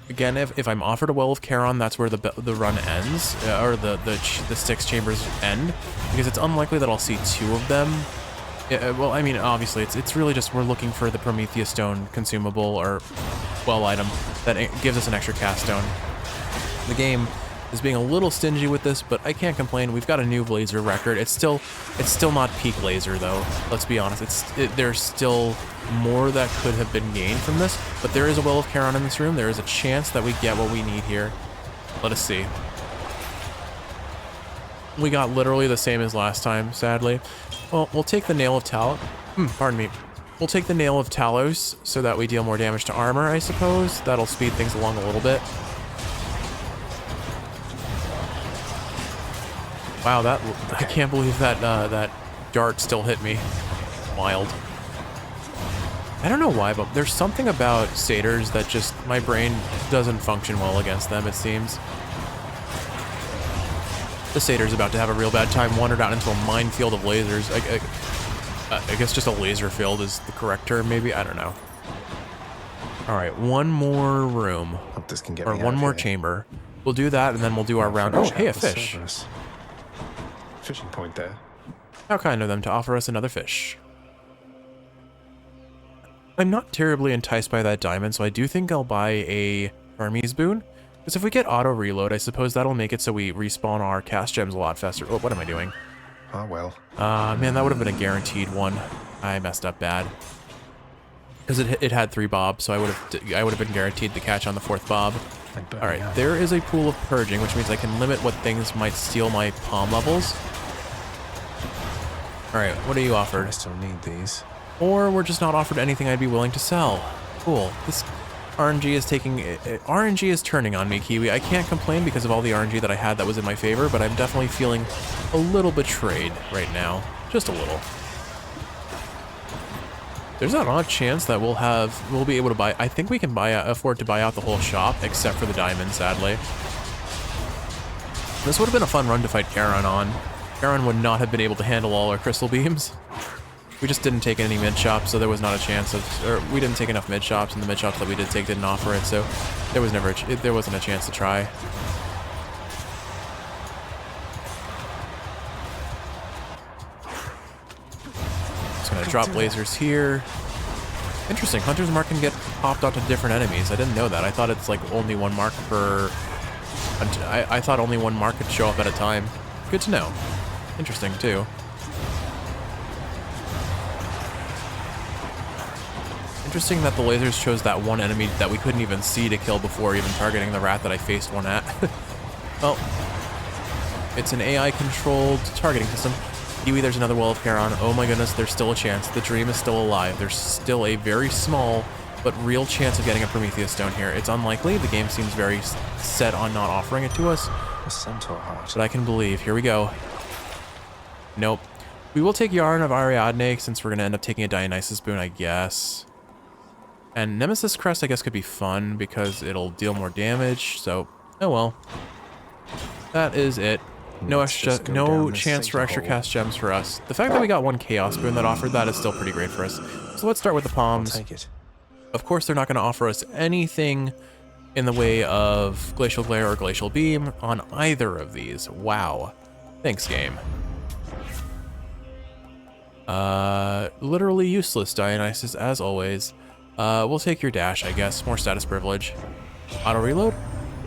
Again, if I'm offered a Well of Charon, that's where the run ends, or the 6 chambers end, because it's unlikely that I'll see 2 of them. Well, I mean, obviously, it's really just we're looking for the Prometheus Stone consumable or well item that gives us an extra cast stone. The game is being a little stingy with this, but I can't complain. We've got a new laser record. It's still not peak laser though. Let's be honest. There's still more that could have been gained from this, but there is a Well of Charon in this room. There is a chance that we get what we need here. Let us see. We got literally the same as last time, sadly. Well, we'll take the Nail of pardon me. We'll take the Nail of Talos so that we deal more damage to armor, I suppose. That'll speed things along a little bit. Wow, I can't believe that that dart still hit me. Wild. I don't know why, but there's something about satyrs that just my brain doesn't function well against them, it seems. The satyr's about to have a real bad time, wandered out into a minefield of lasers. I guess just a laser field is the correct term, maybe? I don't know. Alright, one more room. Hope this can get or me one out more here. chamber. We'll do that, and then we'll do our round. Oh, hey, a fish. Fishing point there. How kind of them to offer us another fish. I'm not terribly enticed by that diamond, so I do think I'll buy a Hermes boon. Because if we get auto reload, I suppose that'll make it so we respawn our cast gems a lot faster. Oh, what am I doing? Ah, well. Man, that would have been a guaranteed one. I messed up bad. Because it had 3 bobs, so I would have been guaranteed the catch on the 4th bob. All right, there is a pool of purging, which means I can limit what things might steal my palm levels. All right, what are you offered? I still need these. Or we're just not offered anything I'd be willing to sell. Cool. This RNG is turning on me, Kiwi. I can't complain because of all the RNG that I had that was in my favor, but I'm definitely feeling a little betrayed right now. Just a little. There's an odd chance that we'll be able to buy. I think we can afford to buy out the whole shop, except for the diamond, sadly. This would have been a fun run to fight Charon on. Charon would not have been able to handle all our crystal beams. We just didn't take any mid shops, so there was not a chance of, or we didn't take enough mid shops, and the mid shops that we did take didn't offer it, so there was there wasn't a chance to try. Just gonna drop lasers here. Interesting, Hunter's Mark can get popped onto different enemies. I didn't know that. I thought it's like only one mark per. I thought only one mark could show up at a time. Good to know. Interesting too. Interesting that the lasers chose that one enemy that we couldn't even see to kill before even targeting the rat that I faced one at. Well, it's an AI-controlled targeting system. Kiwi, there's another Well of Charon. Oh my goodness, there's still a chance. The dream is still alive. There's still a very small but real chance of getting a Prometheus Stone here. It's unlikely. The game seems very set on not offering it to us. A centaur heart. But I can believe. Here we go. Nope. We will take Yarn of Ariadne since we're going to end up taking a Dionysus boon, I guess. And Nemesis Crest, I guess, could be fun because it'll deal more damage. So, oh well. That is it. No chance for extra cast gems for us. The fact that we got one Chaos boon that offered that is still pretty great for us. So let's start with the palms. I'll take it. Of course, they're not going to offer us anything in the way of Glacial Glare or Glacial Beam on either of these. Wow. Thanks, game. Literally useless, Dionysus, as always. We'll take your dash, I guess. More status privilege. Auto reload?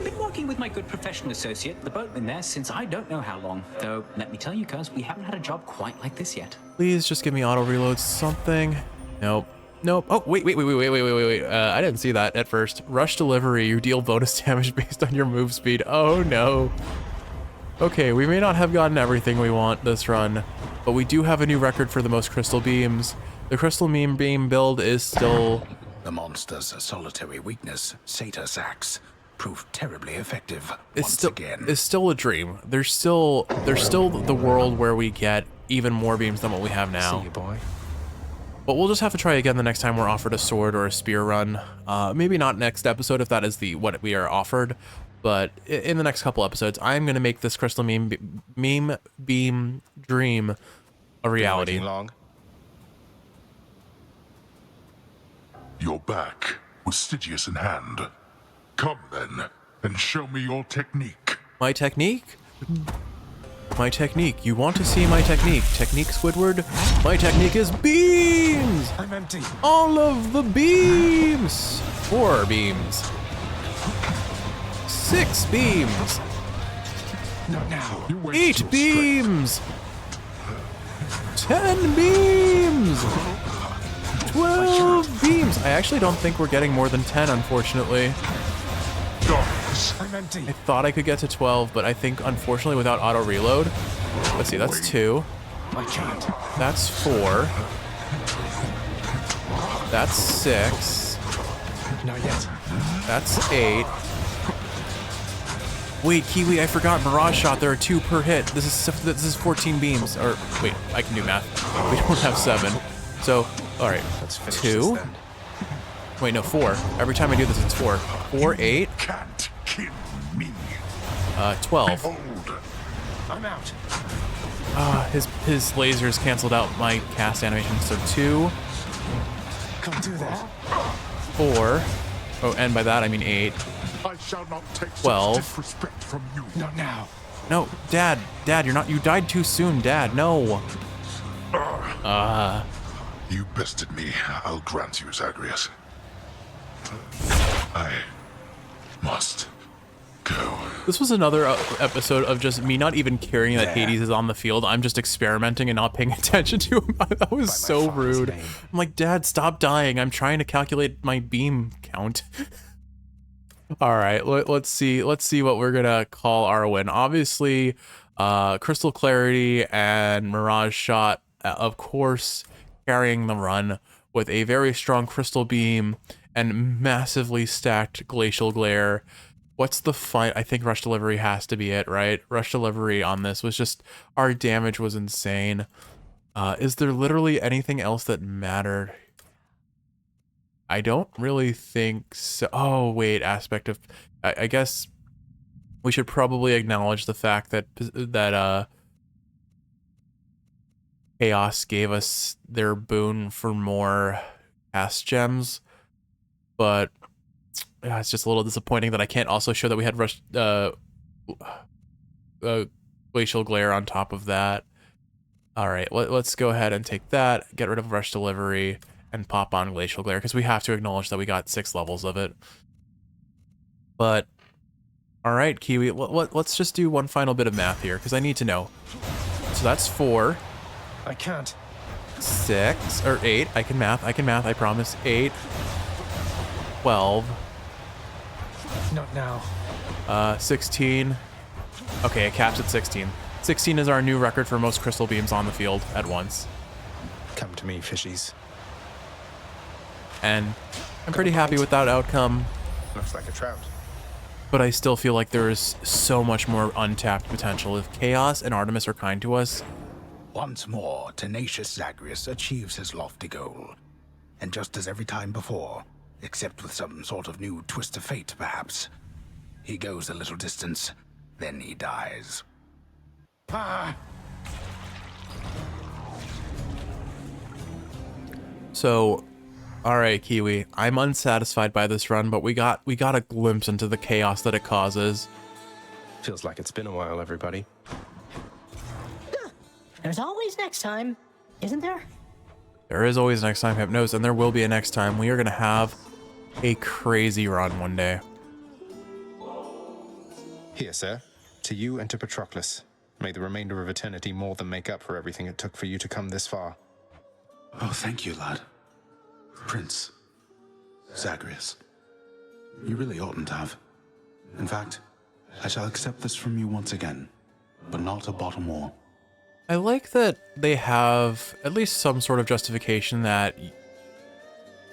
Been working with my good professional associate, the boatman there, since I don't know how long. Though, let me tell you, cuz, we haven't had a job quite like this yet. Please just give me auto reload something. Nope. Nope. Oh, wait. I didn't see that at first. Rush delivery. You deal bonus damage based on your move speed. Oh, no. Okay, we may not have gotten everything we want this run, but we do have a new record for the most crystal beams. The crystal beam build is still... The monster's solitary weakness, Satyr Sax, proved terribly effective again. It's still a dream. There's still the world where we get even more beams than what we have now. See you, boy. But we'll just have to try again the next time we're offered a sword or a spear run. Maybe not next episode if that is what we are offered, but in the next couple episodes, I'm gonna make this crystal meme beam dream a reality. Long? You're back, with Stygius in hand. Come then, and show me your technique. My technique? My technique. You want to see my technique? Technique, Squidward? My technique is beams! I'm empty. All of the beams! 4 beams. 6 beams. Not now. 8 beams. 10 beams. 12 beams. I actually don't think we're getting more than 10, unfortunately. I'm empty. I thought I could get to 12, but I think, unfortunately, without auto reload. Let's see, that's 2. I can't. That's 4. That's 6. Not yet. That's 8. Wait, Kiwi, I forgot Mirage Shot. There are 2 per hit. This is 14 beams. Or wait, I can do math. We don't have 7. So, all right, Let's finish 2. this then. Wait, no, 4. Every time I do this, it's 4. 4, 8, Can't kill me. 12. Behold. I'm out. His lasers canceled out my cast animation. So 2, Can't do that. 4. Oh, and by that I mean 8. I shall not take 12. such disrespect from you. Not now. No, Dad, you died too soon, Dad, no. You bested me. I'll grant you, Zagreus. I must go. This was another episode of just me not even caring that Hades is on the field. I'm just experimenting and not paying attention to him. That was so rude. name. I'm like, Dad, stop dying. I'm trying to calculate my beam count. All right, let's see what we're gonna call our win. Obviously, Crystal Clarity and Mirage Shot, of course, carrying the run with a very strong Crystal Beam and massively stacked Glacial Glare. What's the fight? I think Rush Delivery has to be it, right? Rush Delivery on this was just, our damage was insane. Is there literally anything else that mattered? I don't really think so. Oh, wait, aspect of... I guess we should probably acknowledge the fact that Chaos gave us their boon for more cast gems, but it's just a little disappointing that I can't also show that we had Glacial Glare on top of that. All right, let's go ahead and take that, get rid of Rush Delivery, and pop on Glacial Glare, because we have to acknowledge that we got 6 levels of it. But, all right, Kiwi, let's just do one final bit of math here, because I need to know. So that's 4. I can't. 6, or 8, I can math, I promise. 8, 12, Not now. 16. Okay, it caps at 16. 16 is our new record for most crystal beams on the field at once. Come to me, fishies. And I'm pretty happy with that outcome, Looks like a trout. but I still feel like there is so much more untapped potential. If Chaos and Artemis are kind to us, Once more, tenacious Zagreus achieves his lofty goal. And just as every time before, except with some sort of new twist of fate, perhaps, he goes a little distance, then he dies. so, all right, Kiwi, I'm unsatisfied by this run, but we got a glimpse into the chaos that it causes. Feels like it's been a while, everybody. There's always next time, isn't there? There is always next time, Hypnose, and there will be a next time. We are gonna have a crazy run one day. Here, sir. To you and to Patroclus. May the remainder of eternity more than make up for everything it took for you to come this far. Oh, thank you, lad. Prince. Zagreus. You really oughtn't to have. In fact, I shall accept this from you once again, but not a bottom more. I like that they have at least some sort of justification that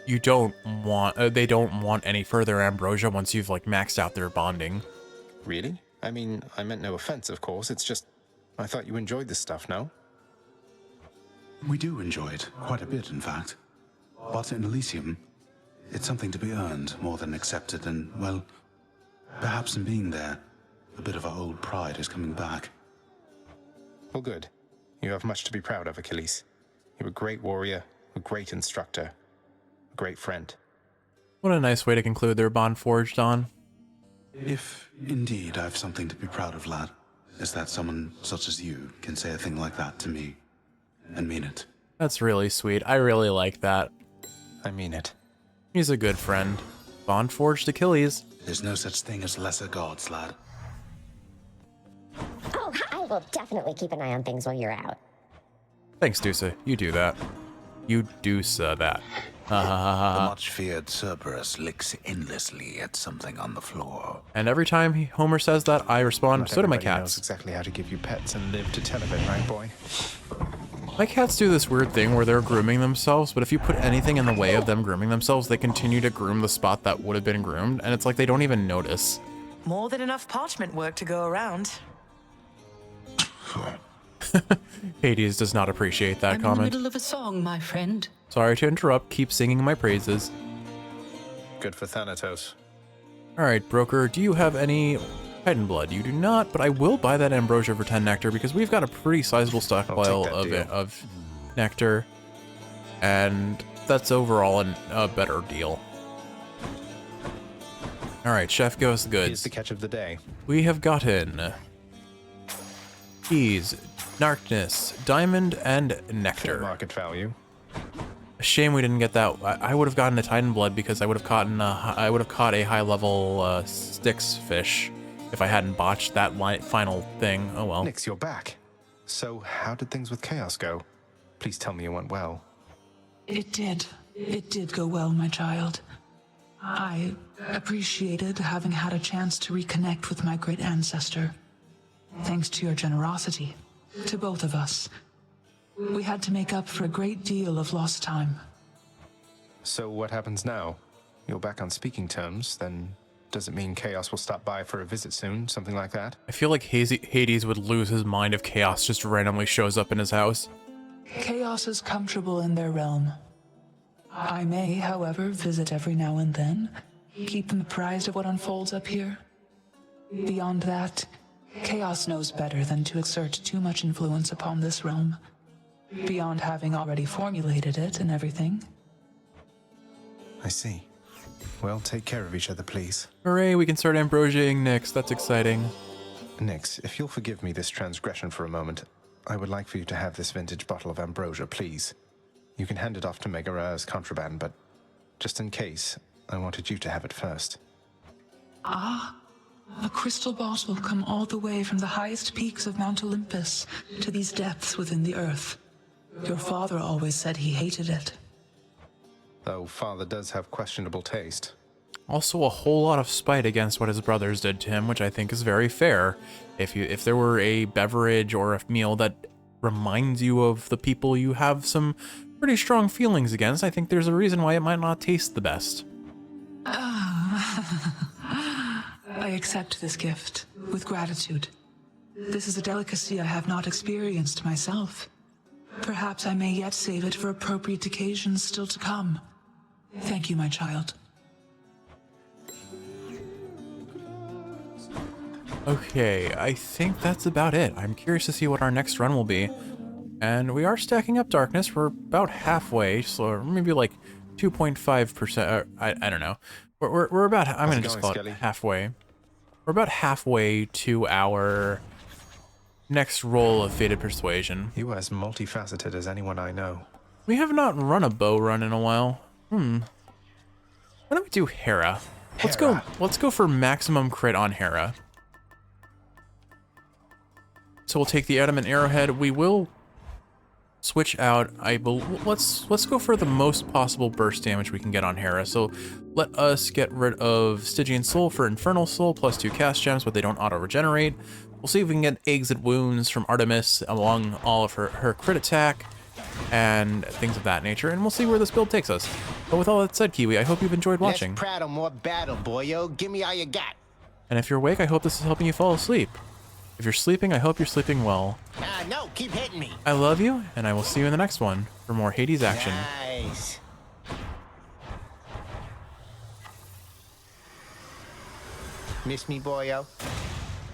you don't want, they don't want any further ambrosia once you've like maxed out their bonding. Really? I mean, I meant no offense, of course. It's just, I thought you enjoyed this stuff, no? We do enjoy it, quite a bit, in fact. But in Elysium, it's something to be earned more than accepted, and, well, perhaps in being there, a bit of our old pride is coming back. Well, good. You have much to be proud of, Achilles. You're a great warrior, a great instructor, a great friend. What a nice way to conclude their bond forged on. If indeed I've something to be proud of, lad, is that someone such as you can say a thing like that to me and mean it. That's really sweet. I really like that. I mean it. He's a good friend. Bond forged Achilles. There's no such thing as lesser gods, lad. Oh, I will definitely keep an eye on things while you're out. Thanks, Dusa. You do that. You Dusa that. The much feared Cerberus licks endlessly at something on the floor. And every time Homer says that, I respond, Not so do my everybody knows cats. exactly how to give you pets and live to tell of it, right, boy? My cats do this weird thing where they're grooming themselves, but if you put anything in the way of them grooming themselves, they continue to groom the spot that would have been groomed, and it's like they don't even notice. More than enough parchment work to go around. Hades does not appreciate that I'm comment. in the middle of a song, my friend. Sorry to interrupt, keep singing my praises. Good for Thanatos. Alright, Broker, do you have any Titan blood? You do not, but I will buy that ambrosia for 10 nectar because we've got a pretty sizable stockpile of nectar, and that's overall a better deal. Alright, Chef, give us the goods. Here's the catch of the day. We have gotten keys, darkness, diamond, and nectar. Market value. A shame we didn't get that. I would have gotten a Titan blood because I would have caught a high level Styx fish if I hadn't botched that final thing. Oh well. Nix, you're back. So, how did things with Chaos go? Please tell me it went well. It did. It did go well, my child. I appreciated having had a chance to reconnect with my great ancestor. Thanks to your generosity, to both of us. We had to make up for a great deal of lost time. So what happens now? You're back on speaking terms, then does it mean Chaos will stop by for a visit soon? Something like that? I feel like Hades would lose his mind if Chaos just randomly shows up in his house. Chaos is comfortable in their realm. I may, however, visit every now and then, keep them apprised of what unfolds up here. Beyond that, Chaos knows better than to exert too much influence upon this realm, beyond having already formulated it and everything. I see. Well, take care of each other, please. Hooray, we can start ambrosiaing Nyx. That's exciting. Nyx, if you'll forgive me this transgression for a moment, I would like for you to have this vintage bottle of ambrosia, please. You can hand it off to Megara as contraband, but just in case, I wanted you to have it first. Ah, a crystal bottle come all the way from the highest peaks of Mount Olympus to these depths within the earth. Your father always said he hated it. Though father does have questionable taste. Also a whole lot of spite against what his brothers did to him, which I think is very fair. If there were a beverage or a meal that reminds you of the people you have some pretty strong feelings against, I think there's a reason why it might not taste the best. I accept this gift with gratitude. This is a delicacy I have not experienced myself. Perhaps I may yet save it for appropriate occasions still to come. Thank you, my child. Okay, I think that's about it. I'm curious to see what our next run will be. And we are stacking up darkness. We're about halfway, so maybe like 2.5%. I don't know. We're about, I'm going to just call it halfway. We're about halfway to our next roll of Fated Persuasion. You are as multifaceted as anyone I know. We have not run a bow run in a while. Why don't we do Hera? Let's go for maximum crit on Hera. So we'll take the adamant arrowhead. We will switch out. Let's go for the most possible burst damage we can get on Hera. So let us get rid of Stygian Soul for Infernal Soul, +2 cast gems, but they don't auto regenerate. We'll see if we can get Exit Wounds from Artemis along all of her crit attack and things of that nature, and we'll see where this build takes us. But with all that said, Kiwi, I hope you've enjoyed watching. Less prattle, more battle, boyo. Give me all you got. And if you're awake, I hope this is helping you fall asleep. If you're sleeping, I hope you're sleeping well. No, keep hitting me. I love you, and I will see you in the next one for more Hades action. Nice. Miss me, boyo?